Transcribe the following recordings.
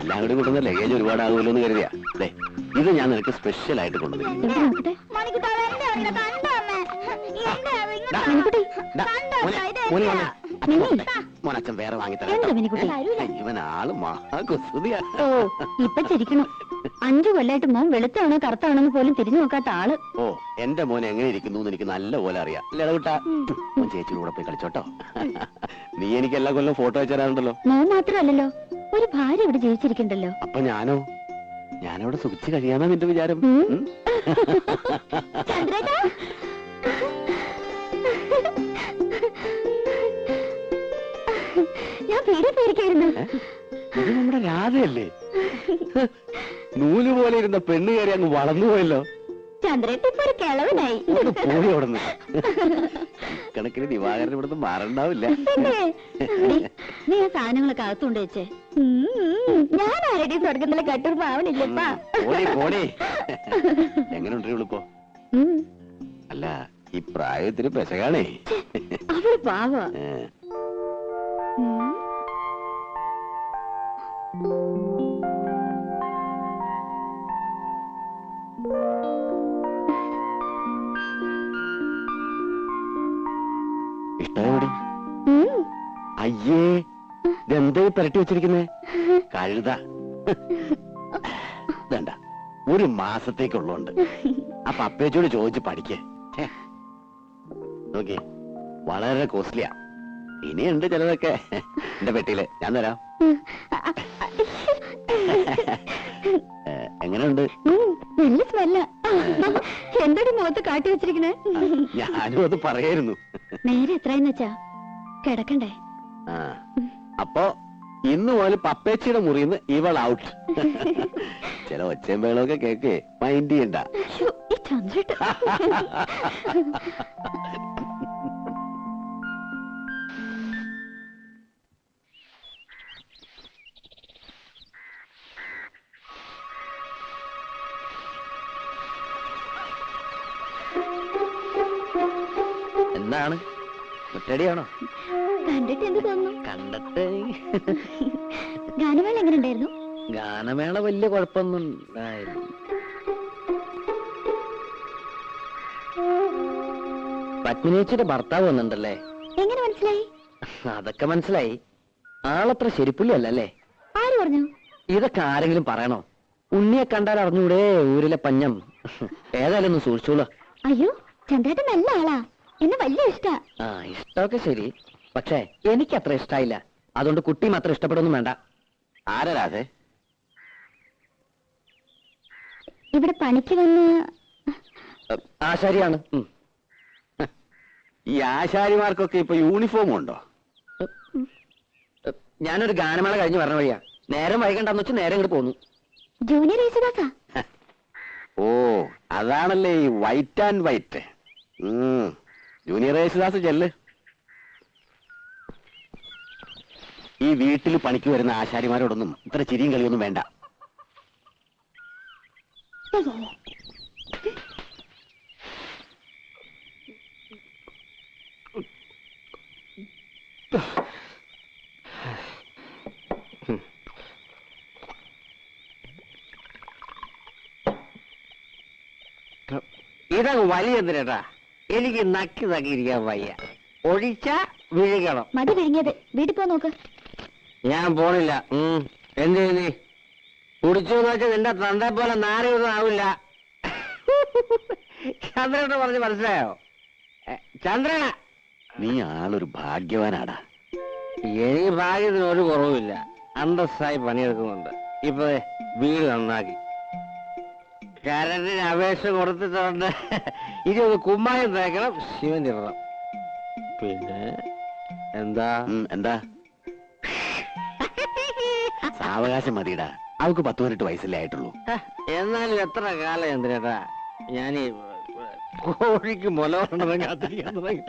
എല്ലാം കൂടി കൊണ്ടുവന്ന ലഗേജ് ഒരുപാടാകുമല്ലോ എന്ന് കരുതിയാ. അതെ, ഇത് ഞാൻ നിനക്ക് സ്പെഷ്യൽ ആയിട്ട് കൊണ്ടുവന്നു. മോനച്ഛൻ വേറെ വാങ്ങിത്തരാം. ഇവനാള് മഹാകുസുതിയാ. ഓ, ഇപ്പൊ ചിരിക്കണം. 5 കൊല്ലായിട്ട് മോൻ വെളുത്താണോ കറുത്താണോന്ന് പോലും തിരിഞ്ഞു നോക്കാത്ത ആള്. ഓ, എന്റെ മോൻ എങ്ങനെ ഇരിക്കുന്നു എനിക്ക് നല്ല പോലെ അറിയാം. ലടവിട്ടാ മോൻ ചേച്ചിയുടെ കൂടെ പോയി കളിച്ചോട്ടോ. നീ എനിക്ക് എല്ലാ കൊല്ലം ഫോട്ടോ അയച്ചു തരാറുണ്ടല്ലോ. മോൻ മാത്രമല്ലല്ലോ, ഒരു ഭാര്യ ഇവിടെ ജീവിച്ചിരിക്കണ്ടല്ലോ. അപ്പൊ ഞാനവിടെ സുഖിച്ച് കഴിയാന്നാ നിന്റെ വിചാരം? ഞാൻ പേടി പേടിക്കായിരുന്നു. ഇത് നമ്മുടെ രാധയല്ലേ? നൂല് പോലെ ഇരുന്ന പെണ്ണ് കയറി അങ്ങ് വളർന്നു പോയല്ലോ. ചന്ദ്രേട്ട ഇപ്പൊ ഒരു കിളവനായി. പോയി അവിടുന്ന്. കണക്കിന് ദിവാകരൻ ഇവിടുന്ന് മാറണ്ടാവില്ല. നീ ആ സാധനങ്ങളൊക്കെ അകത്തുകൊണ്ട് വെച്ചേ. ഞാൻ ആരുടെ സ്വർഗത്തിലെ കട്ടൂർ പാവനില്ലപ്പാ. എങ്ങനെയുണ്ട് ഇവളിപ്പോ? അല്ല, ഈ പ്രായത്തിന് പെശകാണേ. അവള് പാവ. ഇഷ്ടമായി? അയ്യേ, ഇതെന്താ പെരട്ടി വെച്ചിരിക്കുന്നേ? കഴുത. വേണ്ട, 1 മാസത്തേക്കുള്ളതുണ്ട്. അപ്പൊ അപ്പേച്ചോട് ചോദിച്ച് പഠിക്കേ. നോക്കി, വളരെ കോസ്റ്റ്ലിയാ. ഇനിയുണ്ട് ചിലതൊക്കെ എന്റെ പെട്ടിയില്, ഞാൻ തരാം. എങ്ങനെയുണ്ട്? നല്ല സ്മെല്ല. എന്തൊരു മുഖത്ത് കാട്ടി വെച്ചിരിക്കണേ? ഞാനും അത് പറയായിരുന്നു. നേരെ എത്രയെന്ന് വെച്ചാ കിടക്കണ്ടേ? അപ്പൊ ഇന്ന് മുതൽ പപ്പേച്ചിയുടെ മുറിന്ന് ഇവൾ ഔട്ട്. ചില ഒച്ചയും ബഹളമൊക്കെ കേക്കേ, മൈൻഡ് ചെയ്യണ്ട. ഈ ചന്ദ്രേട്ട എന്താണ്? ഒറ്റടിയാണോ? കണ്ടിട്ട് എന്ത് തോന്നുന്നു? കണ്ടിട്ട് ഗാനമേള എങ്ങനെ ഉണ്ടായിരുന്നു? ഗാനമേള വലിയ കുഴപ്പമൊന്നും ഉണ്ടായിരുന്നു. പത്മിനേച്ചിയുടെ ഭർത്താവ് വന്നിട്ടുണ്ടല്ലേ? എങ്ങനെ മനസ്സിലായി? അതൊക്കെ മനസ്സിലായി. ആളത്ര ശരിപ്പുള്ളി അല്ലല്ലേ? ആര് പറഞ്ഞു? ഇതൊക്കെ ആരെങ്കിലും പറയണോ? ഉണ്ണിയെ കണ്ടാൽ അറിഞ്ഞൂടെ ഊരിലെ പഞ്ഞം. ഏതായാലും ഒന്ന് സൂക്ഷിച്ചോളൂ. അയ്യോ, ചന്ദ്രേട്ടൻ നല്ല ആളാ, എന്നെ വലിയ ഇഷ്ടാ. ഇഷ്ടമൊക്കെ ശരി, പക്ഷേ എനിക്ക് അത്ര ഇഷ്ടായില്ല. അതുകൊണ്ട് കുട്ടി മാത്രം ഇഷ്ടപ്പെടുന്നു വേണ്ട. ആരാതെ? ഇവിടെ പണിക്ക് വന്ന് ആശാരിയാണ്. ഈ ആശാരിമാർക്കൊക്കെ ഇപ്പൊ യൂണിഫോം ഉണ്ടോ? ഞാനൊരു ഗാനമേള കഴിഞ്ഞ് വരണ വഴിയാ. നേരം വൈകണ്ടെന്ന് വെച്ച് നേരെ ഇങ്ങോട്ട് പോന്നു. ജൂനിയർ യേശുദാസാ? ഓ, അതാണല്ലേ ഈ white and white. Junior Yesudas ചെല്ല്. ഈ വീട്ടിൽ പണിക്ക് വരുന്ന ആശാരിമാരോടൊന്നും ഇത്ര ചിരിയും കളിയൊന്നും വേണ്ട. ഇതങ്ങ് വലിയ എന്തിനാ? എനിക്ക് നക്കി നക്കിയിരിക്കാൻ വയ്യ. ഒഴിച്ച വിഴുകണം. മതി വിഴുങ്ങിയത്. വീട്ടിൽ പോ നോക്ക്. ഞാൻ പോണില്ല. എന്ത് നീ കുടിച്ചു വെച്ചാൽ നിന്റെ തന്റെ പോലെ നാരൊന്നും ആവില്ല. ചന്ദ്രനോട് പറഞ്ഞ് മനസ്സിലായോ? ചന്ദ്രന, നീ ആളൊരു ഭാഗ്യവാനാടാ. എനിക്ക് ഭാഗ്യത്തിന് ഒരു കുറവുമില്ല. അന്തസ്സായി പണിയെടുക്കുന്നുണ്ട്. ഇപ്പൊ വീട് നന്നാക്കി കരണ്ടിന് അപേക്ഷ കൊടുത്തിട്ടുണ്ട്. ഇനി ഒന്ന് കുമ്മായം തേക്കണം, ശിവൻ ഇടണം. പിന്നെ എന്താ സാവകാശം മതിയിടാ. അവക്ക് 10-18 വയസ്സല്ലേ ആയിട്ടുള്ളൂ. എന്നാലും എത്ര കാലം ചന്ദ്രേട്ടാ ഞാനീ കോഴിക്ക് മുല കൊണ്ടതും കാത്തിരിക്കാൻ തുടങ്ങി.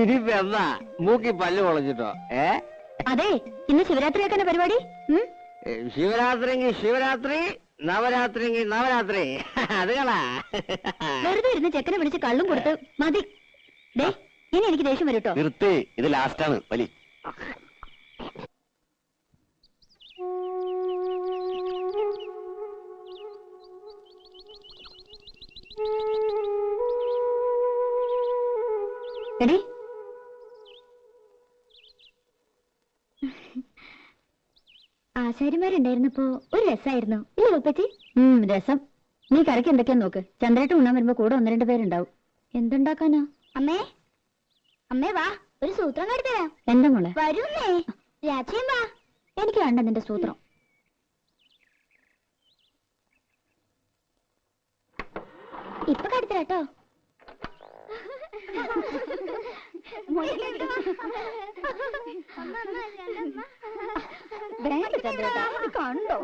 ഇനിയിപ്പോ എന്താ മൂക്കി പല്ല് പൊളഞ്ഞിട്ടോ? അതെ, ഇന്ന് ശിവരാത്രിയാക്കാன പരിപാടി. ശിവരാത്രിയെങ്കിൽ ശിവരാത്രി, നവരാത്രിയെങ്കിൽ നവരാത്രി. അതുകളാ വെറുതെ ഇരുന്ന് ചെക്കനെ വിളിച്ച് കള്ളും കൊടുത്ത് മതി. ഇനി എനിക്ക് ദേഷ്യം വരും കേട്ടോ. നിർത്തി, ഇത് ലാസ്റ്റാണ്. വലി എടി ആശാരിമാരുണ്ടായിരുന്നപ്പോ ഒരു രസമായിരുന്നു ഇല്ലേ ഉപ്പച്ചി? രസം. നീ കറിക്ക് എന്തൊക്കെയാ നോക്ക്. ചന്ദ്രേട്ടൻ ഉണ്ണാൻ വരുമ്പോ കൂടെ 1-2 പേരുണ്ടാവും. എന്തുണ്ടാക്കാനാ? അമ്മേ അമ്മേ വാ, ഒരു സൂത്രം കാട്ടിത്തരാം. എന്താ മോളെ? വരൂന്നേ. രാത്രിയും വാ. എനിക്ക് വേണ്ട നിന്റെ സൂത്രം. ഇപ്പൊ കാട്ടിത്തരാട്ടോ. കണ്ടോ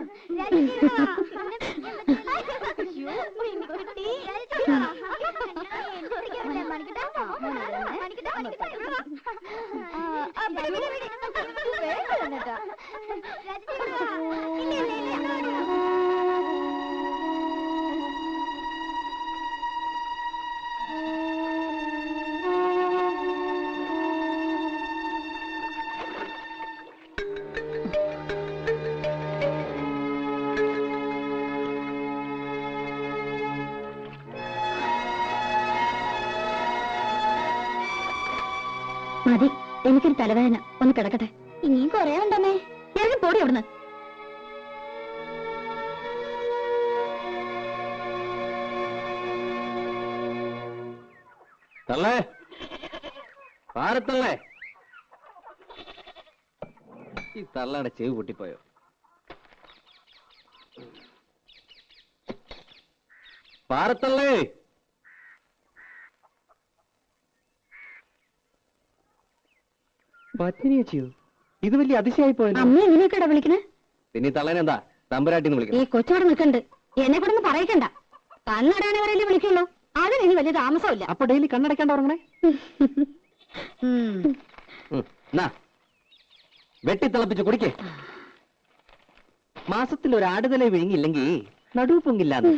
മതി, എനിക്കൊരു തലവേദന. ഒന്ന് കിടക്കട്ടെ. ഇനിയും കൊറേ ഉണ്ടമ്മേ. ഇറങ്ങി പോടി അവിടുന്ന്. തള്ളേ, പാരത്തള്ളേ. ഈ തള്ളയുടെ ചെവി പൊട്ടിപ്പോയോ? പാരത്തള്ളേ. പത്നിയോ? ഇത് വലിയ അതിശയായി പോയല്ലോ. അമ്മ എങ്ങനെയൊക്കെയാ വിളിക്കണേ? പിന്നെ തള്ളേനെന്താ തമ്പുരാട്ടിന്ന് ഈ വിളിക്കണം? കൊച്ചോടെ നിൽക്കണ്ട്. എന്നെ കൂടെ ഒന്നും പറയിക്കണ്ട. കണ്ണടാണവരല്ലേ വിളിക്കുള്ളൂ. അതിന് ഇനി വലിയ താമസമില്ല. അപ്പൊ ഡെയിലി കണ്ണടക്കാണ്ട് ഉറങ്ങണേ. വെട്ടിത്തിളപ്പിച്ച് കുടിക്കേ. മാസത്തിൽ ഒരു ആടുതല വിഴുങ്ങില്ലെങ്കിൽ നടുവ് പൊങ്ങില്ലാന്ന്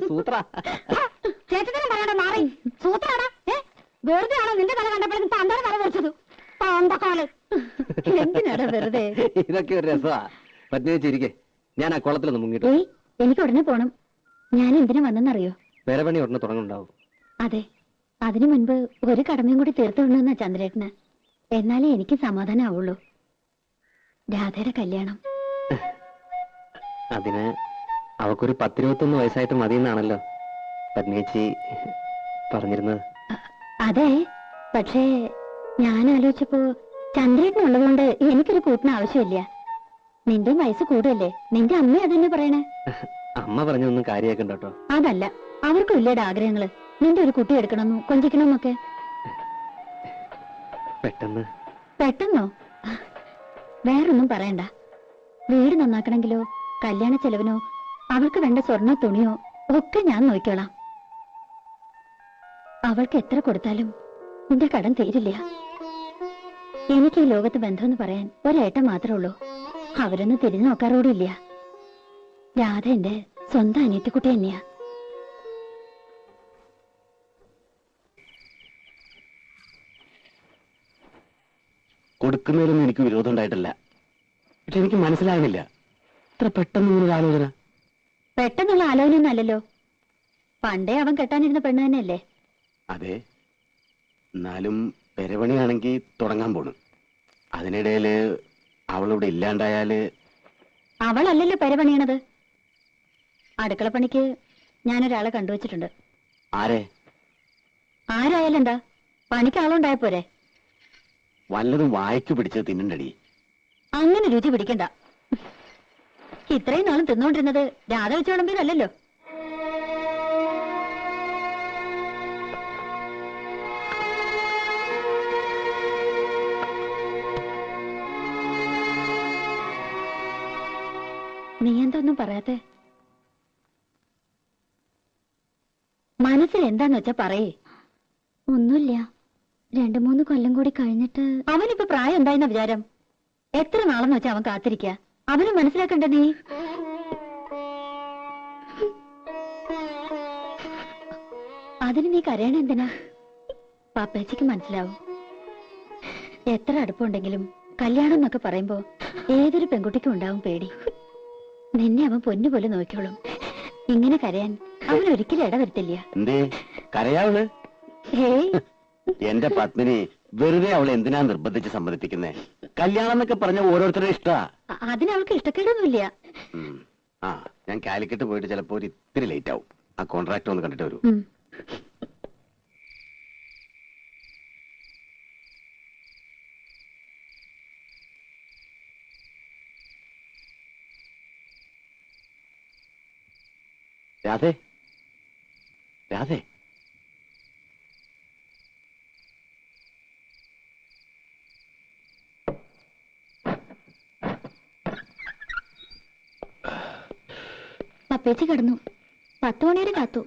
സൂത്ര. ചേട്ടനും പറയണ്ട മാറി. സൂത്രാടാ. വെറുതെ ആണോ നിന്റെ തല കണ്ടപ്പോഴും തന്തയുടെ തല പൊറിച്ചത്? പാമ്പക്കാല്. എന്തിനാടാ വെറുതെ? ഇതൊക്കെ ഒരു രസമാ. പത്നി ചിരിക്കേ. ഞാൻ ആ കുളത്തിലൊന്ന് മുങ്ങിട്ടു. എനിക്ക് ഉടനെ പോണം. ഞാൻ എന്തിനാ വന്നെന്നറിയോ? പെരപണി ഉടനെ തുടങ്ങുന്നുണ്ടാവും. അതെ, അതിനു മുൻപ് ഒരു കടമയും കൂടി തീർത്തു വിടണമെന്നാ ചന്ദ്രേട്ടന്. എന്നാലേ എനിക്ക് സമാധാനം ആവുള്ളൂ. രാധയുടെ കല്യാണം. അതിന് അവക്കൊരു 10-21 വയസ്സായിട്ട് മതിയെന്നാണല്ലോ പത്നിയേച്ചി പറഞ്ഞിരുന്നത്. അതെ, പക്ഷേ ഞാൻ ആലോചിച്ചപ്പോ ചന്ദ്രേട്ടനുള്ളതുകൊണ്ട് എനിക്കൊരു കൂട്ടിന് ആവശ്യമില്ല. നിന്റെ വയസ്സ് കൂടുതല്ലേ? നിന്റെ അമ്മ അതന്നെ പറയണേ. അമ്മ പറഞ്ഞൊന്നും കാര്യമാക്കണ്ട കേട്ടോ. അതല്ല, അവർക്കും ഇല്ലേടെ ആഗ്രഹങ്ങള്. നിന്റെ ഒരു കുട്ടി എടുക്കണമെന്നോ കൊഞ്ചിക്കണമെന്നൊക്കെ. പെട്ടെന്നോ? വേറൊന്നും പറയണ്ട. വീട് നന്നാക്കണമെങ്കിലോ കല്യാണ ചെലവിനോ അവൾക്ക് വേണ്ട സ്വർണ്ണ തുണിയോ ഒക്കെ ഞാൻ നോക്കിക്കോളാം. അവൾക്ക് എത്ര കൊടുത്താലും നിന്റെ കടം തീരില്ല. എനിക്ക് ഈ ലോകത്ത് ബന്ധമെന്ന് പറയാൻ ഒരേട്ടം മാത്രമേ ഉള്ളൂ. അവരൊന്നും തിരിഞ്ഞു നോക്കാറോടില്ല. രാധ എന്റെ സ്വന്തം അനിയത്തിക്കുട്ടി തന്നെയാ. കൊടുക്കുന്നതിലൊന്നും എനിക്ക് വിരോധം ഉണ്ടായിട്ടില്ല. പക്ഷെ എനിക്ക് മനസ്സിലാകുന്നില്ല ഇത്ര പെട്ടെന്ന് ആലോചന. പെട്ടെന്നുള്ള ആലോചന അല്ലല്ലോ. പണ്ടേ അവൻ കെട്ടാനിരുന്ന പെണ്ണ് തന്നെയല്ലേ? അതെ, എന്നാലും പെരപണിയാണെങ്കിൽ തുടങ്ങാൻ പോണു. അതിനിടയില് അവളിവിടെ ഇല്ലാണ്ടായാല്. അവളല്ലല്ലോ പെരപണിയണത്. അടുക്കളപ്പണിക്ക് ഞാനൊരാളെ കണ്ടുവച്ചിട്ടുണ്ട്. ആരെ? ആരായാലും എന്താ, പണിക്ക് ആളുണ്ടായ പോരെ? വല്ലതും വായിക്ക് പിടിച്ചത് തിന്നണ്ടടി. അങ്ങനെ രുചി പിടിക്കണ്ട. ഇത്രയും നാളും തിന്നോണ്ടിരുന്നത് രാധ വെച്ച് വിളമ്പിയതല്ലോ. നീ എന്തൊന്നും പറയാത്തെ? മനസ്സിൽ എന്താന്ന് വെച്ചാ പറയേ. ഒന്നുമില്ല. 2-3 കൊല്ലം കൂടി കഴിഞ്ഞിട്ട്. അവനിപ്പോ പ്രായം എന്തായെന്ന വിചാരം? എത്ര നാളെന്ന് വെച്ചാ അവൻ കാത്തിരിക്ക. അവന് മനസ്സിലാക്കണ്ട നീ. അതിന് നീ കരയണ എന്തിനാ? പാപ്പേച്ചിക്ക് മനസ്സിലാവും. എത്ര അടുപ്പുണ്ടെങ്കിലും കല്യാണം എന്നൊക്കെ പറയുമ്പോ ഏതൊരു പെൺകുട്ടിക്കും ഉണ്ടാവും പേടി. നിന്നെ അവൻ പൊന്നുപോലെ നോക്കിയോളും. ഇങ്ങനെ കരയാൻ അവൻ ഒരിക്കലും ഇടവരുത്തില്ല. കരയാവള്? ഹേയ്, എന്റെ പത്മിനി വെറുതെ അവളെ എന്തിനാ നിർബന്ധിച്ച് സമ്മതിപ്പിക്കുന്നേ? കല്യാണം എന്നൊക്കെ പറഞ്ഞ ഓരോരുത്തരുടെ ഇഷ്ടാ. അതിനവൾക്ക് ഇഷ്ടക്കേടൊന്നുമില്ല. ആ, ഞാൻ കാലിക്കറ്റ് പോയിട്ട് ചിലപ്പോ ഒരു ഇത്തിരി ലേറ്റ് ആവും. ആ കോൺട്രാക്ട് ഒന്ന് കണ്ടിട്ട് വരൂ. രാധേ, രാധേ, പപ്പേച്ചി കിടന്നു. 10 മണി വരെ കാത്തു.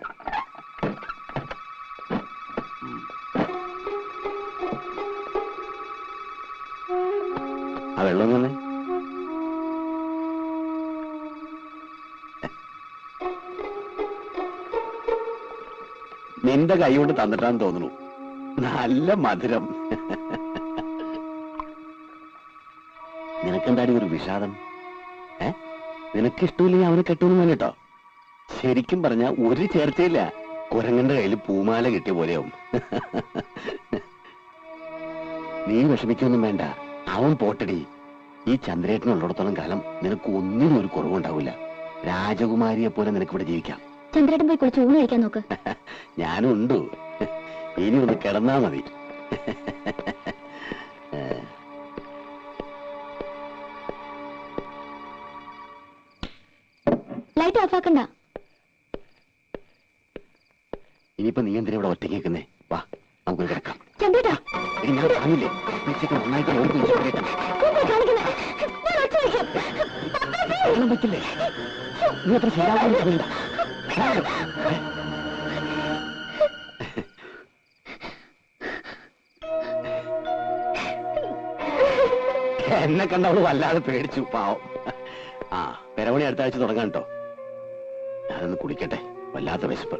ആ വെള്ളം തന്നെ. നിന്റെ കൈ കൊണ്ട് തന്നിട്ടാന്ന് തോന്നുന്നു. നല്ല മധുരം. നിനക്കെന്താടി ഒരു വിഷാദം? നിനക്ക് ഇഷ്ടമില്ലെങ്കിൽ അവനെ കെട്ടൂന്ന് വേണ്ടിട്ടോ. ശരിക്കും പറഞ്ഞ ഒരു ചേർച്ചയില്ല. കുരങ്ങന്റെ കയ്യിൽ പൂമാല കിട്ടിയ പോലെയാവും. നീ വിഷമിക്കൊന്നും വേണ്ട, അവൻ പോട്ടടി. ഈ ചന്ദ്രേട്ടനുള്ളിടത്തോളം കാലം നിനക്ക് ഒന്നിനും ഒരു കുറവുണ്ടാവില്ല. രാജകുമാരിയെ പോലെ നിനക്കിവിടെ ജീവിക്കാം. ചന്ദ്രേട്ടൻ പോയി കുളിച്ച് ഊണ് കഴിക്കാൻ നോക്ക്. ഞാനും ഉണ്ട്. ഇനി ഒന്ന് കിടന്നാ മതി. ലൈറ്റ് ഓഫാക്കണ്ട. ഇനിയിപ്പോ നീ എന്തിനാ ഇവിടെ ഒറ്റയ്ക്ക് നിൽക്കുന്നേ? വാ, നമുക്ക് കിടക്കാം. ചന്ദ്രേട്ടാ, ഞാൻ പറഞ്ഞില്ലേ ഉച്ചയ്ക്ക് നന്നായിട്ട് നോക്കും. പറ്റില്ലേ? നീ അത്ര ശരിയാവുന്നില്ല. എന്നെ കണ്ടവള് വല്ലാതെ പേടിച്ചു, പാവം. ആ, പെരവണി അടുത്ത ആഴ്ച തുടങ്ങാൻ കേട്ടോ. ഞാനൊന്ന് കുടിക്കട്ടെ, വല്ലാത്ത വിശപ്പ്.